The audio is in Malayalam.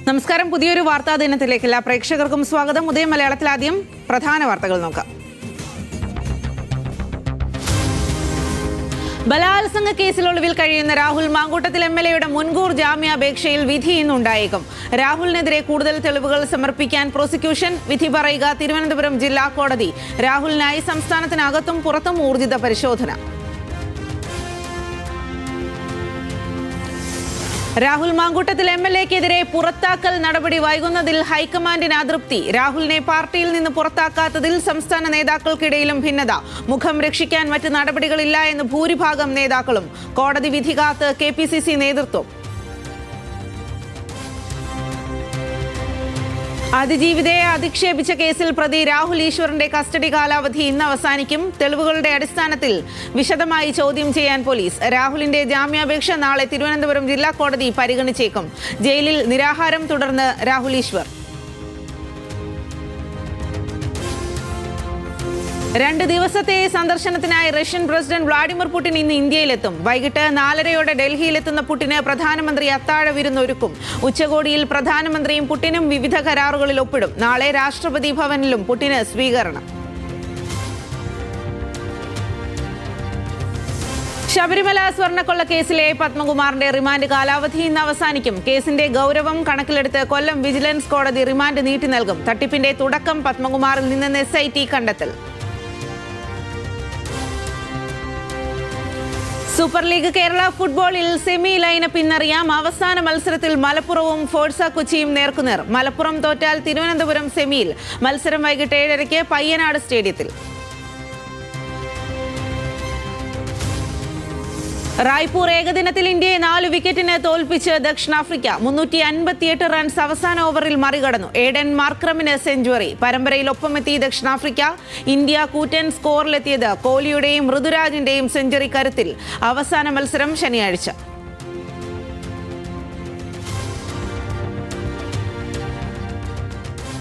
നമസ്കാരം. പുതിയൊരു വാർത്താ ദിനത്തിലേക്ക് എല്ലാ പ്രേക്ഷകർക്കും സ്വാഗതം. ഉദയം മലയാളത്തിൽ ആദ്യം പ്രധാന വാർത്തകൾ നോക്കാം. ബലാത്സംഗ കേസിൽ ഒളിവിൽ കഴിയുന്ന രാഹുൽ മാങ്കൂട്ടത്തിൽ MLAയുടെ മുൻകൂർ ജാമ്യാപേക്ഷയിൽ വിധി ഇന്നുണ്ടായേക്കും. രാഹുലിനെതിരെ കൂടുതൽ തെളിവുകൾ സമർപ്പിക്കാൻ പ്രോസിക്യൂഷൻ. വിധി പറയുക തിരുവനന്തപുരം ജില്ലാ കോടതി. രാഹുലിനായി സംസ്ഥാനത്തിനകത്തും പുറത്തും ഊർജിത പരിശോധന. രാഹുൽ മാങ്കൂട്ടത്തിൽ MLAക്കെതിരെ പുറത്താക്കൽ നടപടി വൈകുന്നതിൽ ഹൈക്കമാൻഡിന് അതൃപ്തി. രാഹുലിനെ പാർട്ടിയിൽ നിന്ന് പുറത്താക്കാത്തതിൽ സംസ്ഥാന നേതാക്കൾക്കിടയിലും ഭിന്നത. മുഖം രക്ഷിക്കാൻ മറ്റ് നടപടികളില്ല എന്ന് ഭൂരിഭാഗം നേതാക്കളും. കോടതി വിധി കാത്ത് KPCC നേതൃത്വം. അതിജീവിതയെ അധിക്ഷേപിച്ച കേസിൽ പ്രതി രാഹുൽ ഈശ്വറിന്റെ കസ്റ്റഡി കാലാവധി ഇന്ന് അവസാനിക്കും. തെളിവുകളുടെ അടിസ്ഥാനത്തിൽ വിശദമായി ചോദ്യം ചെയ്യാൻ പോലീസ്. രാഹുലിന്റെ ജാമ്യാപേക്ഷ നാളെ തിരുവനന്തപുരം ജില്ലാ കോടതി പരിഗണിച്ചേക്കും. ജയിലിൽ നിരാഹാരം തുടർന്ന് രാഹുൽ ഈശ്വർ. 2 ദിവസത്തെ സന്ദർശനത്തിനായി റഷ്യൻ പ്രസിഡന്റ് വ്ളാഡിമിർ പുടിൻ ഇന്ന് ഇന്ത്യയിലെത്തും. വൈകിട്ട് 4:30 ഡൽഹിയിലെത്തുന്ന പുടിന് പ്രധാനമന്ത്രി അത്താഴ വിരുന്നൊരുക്കും. ഉച്ചകോടിയിൽ പ്രധാനമന്ത്രിയും പുടിനും വിവിധ കരാറുകളിൽ ഒപ്പിടും. നാളെ രാഷ്ട്രപതി ഭവനിലും പുടിന് സ്വീകരണം. ശബരിമല സ്വർണ്ണക്കൊള്ള കേസിലെ പത്മകുമാറിന്റെ റിമാൻഡ് കാലാവധി ഇന്ന് അവസാനിക്കും. കേസിന്റെ ഗൗരവം കണക്കിലെടുത്ത് കൊല്ലം വിജിലൻസ് കോടതി റിമാൻഡ് നീട്ടി നൽകും. തട്ടിപ്പിന്റെ തുടക്കം പത്മകുമാറിൽ നിന്ന് SIT കണ്ടെത്തൽ. സൂപ്പർ ലീഗ് കേരള ഫുട്ബോളിൽ സെമി ലൈനപ്പ് ഇന്നറിയാം. അവസാന മത്സരത്തിൽ മലപ്പുറവും ഫോഴ്സ കൊച്ചിയും നേർക്കുനേർ. മലപ്പുറം തോറ്റാൽ തിരുവനന്തപുരം സെമിയിൽ. മത്സരം വൈകിട്ട് 7:30 പയ്യനാട് സ്റ്റേഡിയത്തിൽ. റായ്പൂർ ഏകദിനത്തിൽ ഇന്ത്യയെ 4 വിക്കറ്റിന് തോൽപ്പിച്ച് ദക്ഷിണാഫ്രിക്ക. 358 റൺസ് അവസാന ഓവറിൽ മറികടന്നു. ഏഡൻ മാർക്രമിന് സെഞ്ചുറി. പരമ്പരയിൽ ഒപ്പമെത്തി ദക്ഷിണാഫ്രിക്ക. ഇന്ത്യ കൂറ്റൻ സ്കോറിലെത്തിയത് കോഹ്ലിയുടെയും ഋതുരാജിന്റെയും സെഞ്ചുറി കരുത്തിൽ. അവസാന മത്സരം ശനിയാഴ്ച.